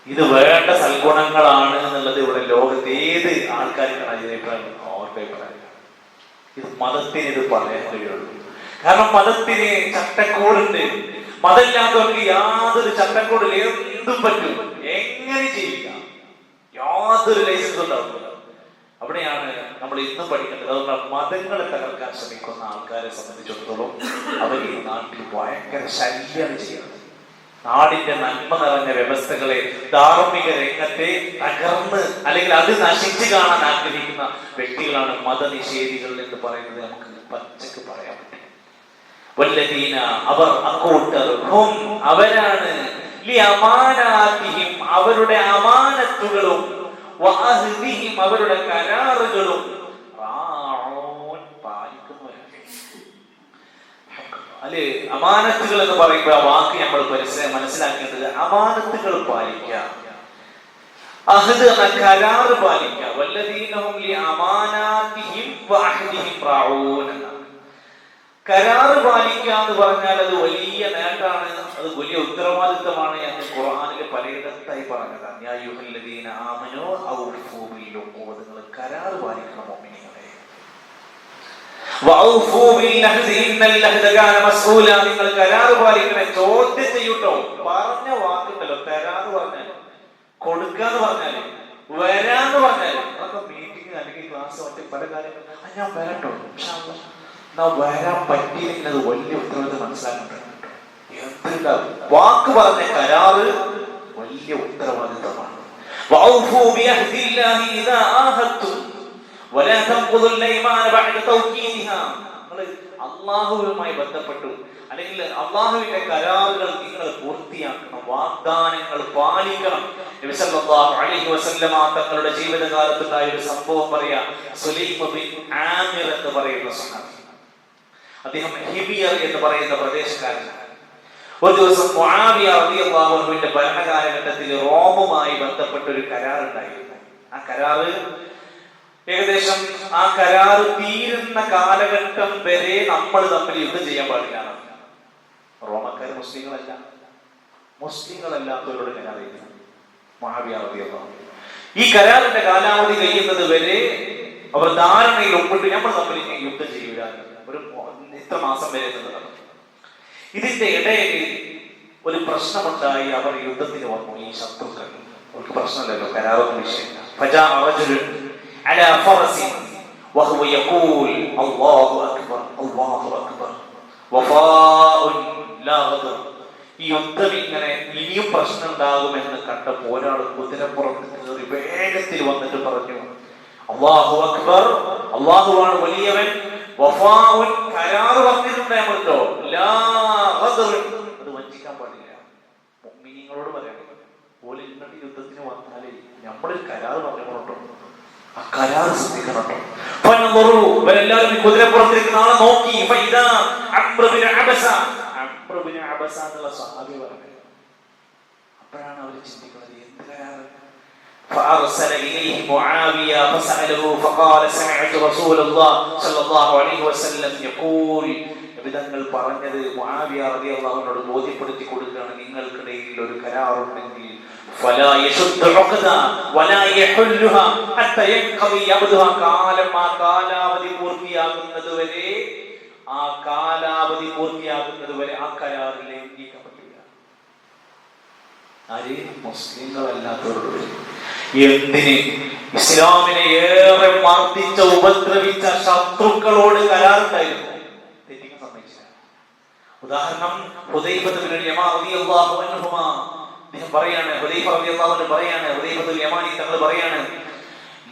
ഇത് വേണ്ട സൽഗുണങ്ങളാണ് എന്നുള്ളത് ഇവിടെ ലോകത്ത് ഏത് ആൾക്കാർക്കാണ് ഇതിനഭിപ്രായം? അവർക്ക് അഭിപ്രായം. ഇത് മതത്തിന് ഇത് പറയാൻ കഴിയുള്ളൂ. കാരണം മതത്തിന് ചട്ടക്കൂടുണ്ട്. മതമില്ലാത്തവർക്ക് യാതൊരു ചട്ടക്കൂടില്ല. എന്തും പറ്റും, എങ്ങനെ ജീവിക്കാം, യാതൊരു ലൈസൻസ് ഉണ്ടാവില്ല. അവിടെയാണ് നമ്മൾ ഇന്നും പഠിക്കേണ്ടത്. അതുകൊണ്ട് മതങ്ങളെ തകർക്കാൻ ശ്രമിക്കുന്ന ആൾക്കാരെ സംബന്ധിച്ചിടത്തോളം അവർ ഈ നാട്ടിൽ ഭയങ്കര ശല്യമാണ് ചെയ്യുന്നത്. നാടിന്റെ നന്മ നിറഞ്ഞ വ്യവസ്ഥകളെ ധാർമ്മിക രംഗത്തെ തകർന്ന് അല്ലെങ്കിൽ അത് നശിച്ചു കാണാൻ ആഗ്രഹിക്കുന്ന വ്യക്തികളാണ് മതനിഷേധികൾ എന്ന് പറയുന്നത്. നമുക്ക് പച്ചക്ക് പറയാൻ പറ്റും. വല്ലദീന, അവർ അക്കൂട്ടർ, ഹും, അവരാണ്, ലിഅമാനാതിഹിം, അവരുടെ അമാനത്തുകളും, വഅഹ്ദിഹിം, അവരുടെ കരാറുകളും, റാഊൻ, പാലിക്കുന്നവരാണ്. അല്ലെ, അമാനത്തുകൾ എന്ന് പറയുമ്പോൾ ആ വാക്ക് നമ്മൾ മനസ്സിലാക്കേണ്ടത് അമാനത്തുകൾ പാലിക്കുക, അഹ്ദ് എന്ന കരാറ് പാലിക്കുക. വല്ലദീനഹും ലിഅമാനാതിഹിം വഅഹ്ദിഹിം റാഊൻ. കരാറ് പാലിക്കുക എന്ന് പറഞ്ഞാൽ അത് വലിയ നേട്ടമാണ്, അത് വലിയ ഉത്തരവാദിത്തമാണ് എന്ന് ഖുർആനിൽ പലയിടത്തായി പറഞ്ഞതാണ്. യാ അയ്യുഹല്ലദീന ആമനൂ ഔഫൂ ബിൽ ഉഖൂദ്. നിങ്ങൾ കരാറ് പാലിക്കണം മുഅ്മിനീങ്ങളെ. വഔഫൂ ബിൽ അഹ്ദി ഇന്നൽ അഹ്ദ കാന മസ്ഊല. നിങ്ങൾ കരാറ് പാലിക്കണേ, ചോദ്യം ചെയ്യൂട്ടോ. പറഞ്ഞ വാക്കുണ്ടല്ലോ, കരാറ് പറഞ്ഞാൽ, കൊടുക്കാന്ന് പറഞ്ഞാല്, വരാന്ന് പറഞ്ഞാല്, അതൊക്കെ മീറ്റിംഗ് അല്ലെങ്കിൽ ക്ലാസ് മറ്റു പല കാര്യങ്ങൾ ഞാൻ വരട്ടോ, വരാൻ പറ്റിയില്ലെങ്കിൽ അത് വലിയ ഉത്തരവാദിത്തം മനസ്സിലാക്കുന്നുണ്ട്. എന്തുണ്ടാവും, വാക്ക് പറഞ്ഞ കരാറ് വലിയ ഉത്തരവാദിത്തമാണ്. അള്ളാഹുവുമായി ബന്ധപ്പെട്ടു അല്ലെങ്കിൽ അള്ളാഹുവിന്റെ കരാറുകൾ നിങ്ങൾ പൂർത്തിയാക്കണം, വാഗ്ദാനങ്ങൾ പാലിക്കണം. നബി സല്ലല്ലാഹു അലൈഹി വസല്ലമ തങ്ങളുടെ ജീവിതകാലത്തുണ്ടായ ഒരു സംഭവം പറയാം. സുലൈം ബിൻ ആമിർ എന്ന് പറയുന്ന സഹാബി, അദ്ദേഹം ഹിബിയർ എന്ന് പറയുന്ന പ്രദേശക്കാരനാണ്. ഒരു ദിവസം മുആവിയ റളിയല്ലാഹു അൻഹുവിന്റെ ഭരണകാലഘട്ടത്തിൽ റോമുമായി ബന്ധപ്പെട്ട ഒരു കരാർ ഉണ്ടായിരുന്നു. ആ കരാറ് ഏകദേശം ആ കരാറ് തീരുന്ന കാലഘട്ടം വരെ നമ്മൾ തമ്മിൽ യുദ്ധം ചെയ്യാൻ പാടില്ല. റോമക്കാർ മുസ്ലിങ്ങളല്ലാത്തവരോട് കരാർ ചെയ്യുന്നു മുആവിയ റളിയല്ലാഹു അൻഹു. ഈ കരാറിന്റെ കാലാവധി കഴിയുന്നത് വരെ അവർ ധാരണയിൽ ഒപ്പിട്ട് നമ്മൾ തമ്മിൽ യുദ്ധം ചെയ്യുക, ഒരു ഇത്ര മാസം വരെ എന്നതാണ്. ഇതിന്റെ ഇടയിൽ ഒരു പ്രശ്നമുണ്ടായി. അവർ യുദ്ധത്തിന് വന്നു. ഈ ശത്രുക്കൾ, അവർക്ക് പ്രശ്നമില്ലല്ലോ, കരാറൊന്നും വിഷയമില്ല. ഫജാഅ റജുലുൻ അലാ ഫറസിൻ വഹുവ യഖൂൽ അല്ലാഹു അക്ബർ അല്ലാഹു അക്ബർ വഫാഉൻ ലാ ഗദർ. ഈ യുദ്ധം ഇങ്ങനെ ഇനിയും പ്രശ്നം ഉണ്ടാകുമെന്ന് കണ്ടപ്പോൾ ഒരാൾ കുതിരപ്പുറത്ത് കയറി വേഗത്തിൽ വന്നിട്ട് പറഞ്ഞു, അല്ലാഹു അക്ബർ, അല്ലാഹുവാണ് വലിയവൻ, വഫാഉൻ, കരാറ് പറഞ്ഞിട്ടുണ്ട് നമ്മൾക്കോ, ലാ ഗദർ, അത് വഞ്ചിക്കാൻ പാടില്ല. മുഅ്മിനീങ്ങളോട് പറയണം, ഓല് ഇന്നത്തെ യുദ്ധത്തിന് വന്നാലേ നമ്മളൊരു കരാറ് പറഞ്ഞുകൊണ്ടോ, ആ കരാർ ശ്രദ്ധിക്കണം. ഇവരെല്ലാവരും കുതിരപ്പുറത്തിരിക്കുന്ന ആളെ നോക്കി. എന്നുള്ള സഹാബി പറഞ്ഞു. അപ്പോഴാണ് അവർ ചിന്തിക്കുന്നത്, എന്ത് കരാറ്? فأرسل إليه معاوية فسأله فقال سمعت رسول الله صلى الله عليه وسلم يقول വിധങ്ങൾ പറഞ്ഞത് മുആവിയ റളിയല്ലാഹു അൻഹുവോട് ബോധ്യപ്പെടുത്തി കൊടുക്കുകയാണ്, നിങ്ങൾക്കിടയിൽ ഒരു കരാറുണ്ടെങ്കിൽ ഫലാ യശുദ്ദു ഉഖദ വലാ യഹുല്ലുഹാ ഹത്താ യൻഖദി യബ്ദുഹാ കാലാവധി പൂർത്തിയാകുന്നതുവരെ ആ കരാർ ലംഘിക്കാൻ പറ്റില്ല. ആര്? മുസ്ലിങ്ങളല്ലാത്തവരോട്. എന്തിന്? ഇസ്ലാമിനെ ഏറെ മർദ്ദിച്ച ഉപദ്രവിച്ച ശത്രുക്കളോട് കരാറുണ്ടായിരുന്നു, തെറ്റിക്കാൻ സമ്മതിച്ചില്ല. ഉദാഹരണം ഹുദൈഫത്തുൽ യമാനി റളിയല്ലാഹു അൻഹുമാ പറയാണ്, ഹുദൈഫ റളിയല്ലാഹു അൻഹു പറയാണ്, ഹുദൈഫത്തുൽ യമാനി തങ്ങൾ പറയാണ്,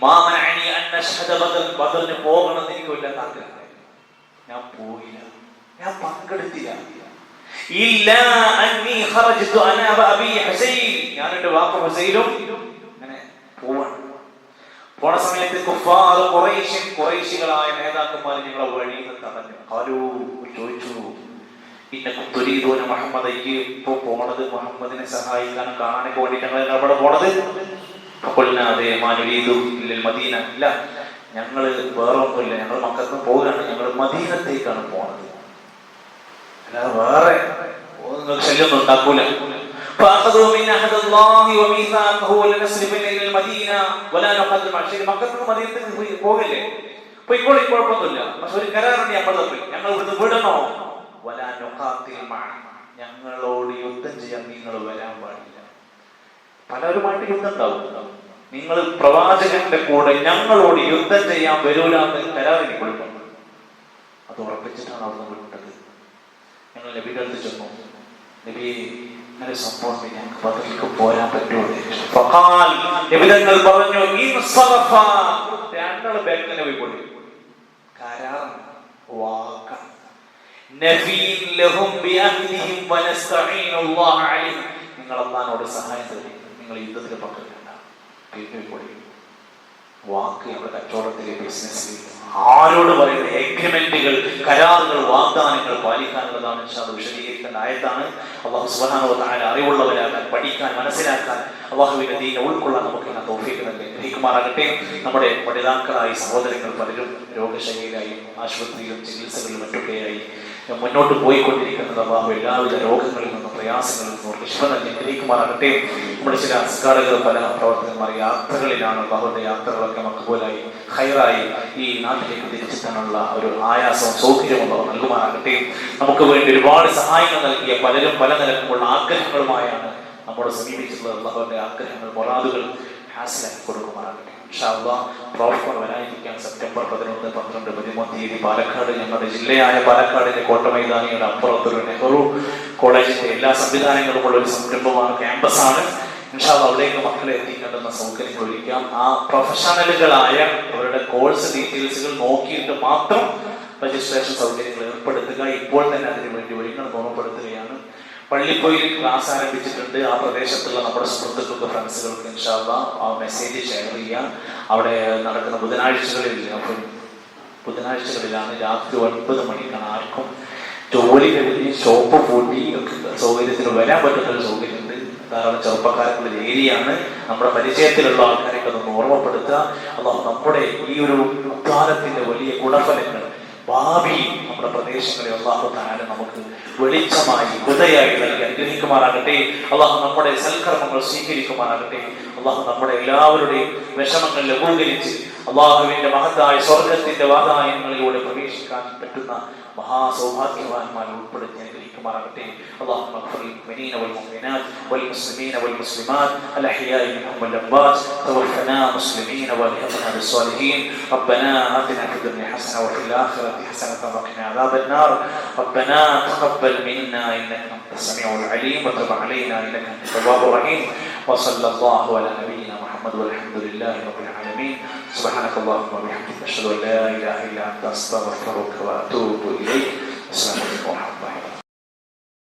മാ മനഅനി അൻ അശ്ഹദ ബദറിന് പോകണമെന്ന് എനിക്ക് വല്ലാത്ത ആഗ്രഹം, ഞാൻ പോയില്ല, ഞാൻ പങ്കെടുത്തില്ല. ഇല്ലാ അന്നി ഖറജ്തു അനാ അബി ഹുസൈൻ, ഞാൻ എൻ്റെ വാപ്പ ഹുസൈനും അങ്ങനെ പോവാണ്. പോണ സമയത്ത് കുഫാർ ഖുറൈശികളായ നേതാക്കന്മാർ ഞങ്ങളെ വഴിയിൽ നിന്ന് തടഞ്ഞു. ചോദിച്ചു, ഇന്നക്കും തുരീദൂന മുഹമ്മദയ്ക്ക് ഇപ്പൊ പോണത് മുഹമ്മദിനെ സഹായിക്കാനും കാണാനൊക്കെ വേണ്ടിയിട്ടാണ് അവിടെ പോണത്? അതെ മാനുരീദു മദീന, ഇല്ല ഞങ്ങള് വേറെ ഒന്നുമില്ല, ഞങ്ങൾ മക്കൾക്ക് പോവുകയാണ്, ഞങ്ങൾ മദീനത്തേക്കാണ് പോണത്, അല്ലാതെ വേറെ നിങ്ങൾക്ക് ശല്യമൊന്നും ഉണ്ടാക്കൂല. മദീനത്തേക്ക് പോകല്ലേ, അപ്പൊ ഇപ്പോൾ കുഴപ്പമൊന്നുമില്ല, പക്ഷെ ഒരു കരാറുണ്ട്, ഞങ്ങൾ ഇവിടുന്ന് വിടണോ? ഞങ്ങളോട് യുദ്ധം ചെയ്യാൻ നിങ്ങൾ വരാൻ പാടില്ല. പലരുമായിട്ട് യുദ്ധം ഉണ്ടാവും, നിങ്ങൾ പ്രവാചകന്റെ കൂടെ ഞങ്ങളോട് യുദ്ധം ചെയ്യാൻ വരൂലെന്ന് കരാറിന് കൊടുക്കണം. അത് ഉറപ്പിച്ചിട്ടാണ് അവിടെ വിട്ടത്. ഞങ്ങൾ നബിയുടെ അടുത്ത് ചെന്നു, നബി ഇങ്ങനെ സംഭവം ഞങ്ങൾക്ക് ബദറിലേക്ക് പോരാൻ പറ്റുമോ? നബിതങ്ങൾ പറഞ്ഞു, രണ്ടാള് ബാക്കിൽ പോയി കൊടുക്കും. കരാർ വാക്കാണ്. നിങ്ങൾ അല്ലാഹുവോട് സഹായം തേടി, നിങ്ങൾ യുദ്ധത്തിൽ പങ്കെടുക്കണ്ട, വാക്ക് നമ്മുടെ കച്ചവടത്തിലെ ബിസിനസ്സിൽ ആരോട് പറയുന്ന എഗ്രിമെന്റുകൾ, കരാറുകൾ, വാഗ്ദാനങ്ങൾ പാലിക്കാനുള്ളതാണ്. വിശദീകരിക്കേണ്ട ആയത്താണ്. അല്ലാഹു സുബ്ഹാനഹു വ തആല അറിവുള്ളവരാകാൻ, പഠിക്കാൻ, മനസ്സിലാക്കാൻ, അല്ലാഹുവിന്റെ ദീൻ ഉൾക്കൊള്ളാൻ നമുക്ക് തൗഫീഖ് നൽകുമാറാകട്ടെ. നമ്മുടെ പഠിതാക്കളായി സഹോദരങ്ങൾ പലരും രോഗശൈലിയിലായി ആശുപത്രിയിലും ചികിത്സകളിലും മറ്റൊക്കെയായി മുന്നോട്ട് പോയിക്കൊണ്ടിരിക്കുന്നത് അല്ലാഹു എല്ലാവിധ രോഗങ്ങളിൽ നിന്നും പ്രയാസങ്ങളിൽ നിന്നും ശിഫ നൽകി അനുഗ്രഹിക്കുമാറാകട്ടെ. നമ്മുടെ ചില സംസ്കാരങ്ങൾ പല പ്രവർത്തകന്മാർ യാത്രകളിലാണ്. അല്ലാഹുവിന്റെ യാത്രകളൊക്കെ മഖ്ബൂലായി ഖൈറായി ഈ നാട്ടിലേക്ക് തിരിച്ചെത്താനുള്ള ഒരു ആയാസവും സൗകര്യവും അല്ലാഹു നൽകുമാറാകട്ടെ. നമുക്ക് വേണ്ടി ഒരുപാട് സഹായങ്ങൾ നൽകിയ പലരും പല നിലക്കുമുള്ള ആഗ്രഹങ്ങളുമായാണ് നമ്മോട് സമീപിച്ചിട്ടുള്ളത്. അല്ലാഹുവിന്റെ ആഗ്രഹങ്ങൾ, മുറാദുകൾ ഹാസിലാക്കി കൊടുക്കുമാറാകട്ടെ. പ്രോഫർ വരാനിരിക്കാൻ സെപ്റ്റംബർ 11, 12, 13 തീയതി പാലക്കാട്, ഞങ്ങളുടെ ജില്ലയായ പാലക്കാടിന്റെ കോട്ടമൈതാനിയുടെ അപ്പുറത്തൊരു നെഹ്റു കോളേജിന്റെ എല്ലാ സംവിധാനങ്ങളുമുള്ള ഒരു സംരംഭമാണ്, ക്യാമ്പസാണ്. ഇൻഷാല്ലാഹ് അവിടേക്ക് മക്കളെ എത്തിക്കേണ്ടുന്ന സൗകര്യങ്ങൾ ഒരുക്കാം. ആ പ്രൊഫഷണലുകളായ അവരുടെ കോഴ്സ് ഡീറ്റെയിൽസുകൾ നോക്കിയിട്ട് മാത്രം രജിസ്ട്രേഷൻ സൗകര്യങ്ങൾ ഏർപ്പെടുത്തുക. ഇപ്പോൾ തന്നെ അതിനുവേണ്ടി ഒരുങ്ങണം ഓർമ്മപ്പെടുത്തുകയാണ്. പള്ളിപ്പോയിൽ ക്ലാസ് ആരംഭിച്ചിട്ടുണ്ട്. ആ പ്രദേശത്തുള്ള നമ്മുടെ സുഹൃത്തുക്കൾക്ക്, ഫ്രണ്ട്സുകൾക്ക് ഇൻഷാല്ലാഹ് ആ മെസ്സേജ് ഷെയർ ചെയ്യാം. അവിടെ നടക്കുന്ന ബുധനാഴ്ചകളിലാണ് രാത്രി 9 മണിക്കാണ്. ആർക്കും ജോലി കഴിഞ്ഞ് ഷോപ്പ് പൂട്ടി സൗകര്യത്തിന് വരാൻ പറ്റുന്നൊരു സൗകര്യമുണ്ട്. ധാരാളം ചെറുപ്പക്കാർക്കുള്ള ഏരിയയാണ്. നമ്മുടെ പരിചയത്തിലുള്ള ആൾക്കാരെയൊക്കെ ഒന്ന് ഓർമ്മപ്പെടുത്തുക. അല്ലാഹു നമ്മുടെ ഈ ഒരു ഉദ്ധാരത്തിന്റെ വലിയ ഗുണഫലങ്ങൾ ഭാവി നമ്മുടെ പ്രദേശങ്ങളെ അല്ലാഹു തആല നമുക്ക് വെളിച്ചമായി ഹൃദയായി നൽകി അനുഗ്രഹിക്കുമാറാകട്ടെ. അല്ലാഹു നമ്മുടെ സൽക്കർമ്മങ്ങൾ സ്വീകരിക്കുമാറാകട്ടെ. അല്ലാഹു നമ്മുടെ എല്ലാവരുടെയും വിഷമങ്ങൾ ലഘൂകരിച്ച് അല്ലാഹുവിന്റെ മഹത്തായ സ്വർഗത്തിന്റെ വാതായനങ്ങളിലൂടെ പ്രവേശിക്കാൻ പറ്റുന്ന മഹാസൗഭാഗ്യവാന്മാർ ഉൾപ്പെടുത്തി അനുഗ്രഹിക്കുമാറാകട്ടെ. اللهم اغفر للمؤمنين والمؤمنات والمسلمين والمسلمات الأحياء منهم والأموات توفنا مسلمين والحقنا بالصالحين. ربنا آتنا في الدنيا حسنة وفي الآخرة حسنة وقنا عذاب النار. ربنا تقبل منا إنك أنت السميع العليم وتب علينا إنك أنت التواب الرحيم. وصلى الله على نبينا محمد والحمد لله رب العالمين. سبحانك اللهم وبحمدك أشهد أن لا إله إلا أنت أستغفرك وأتوب إليك.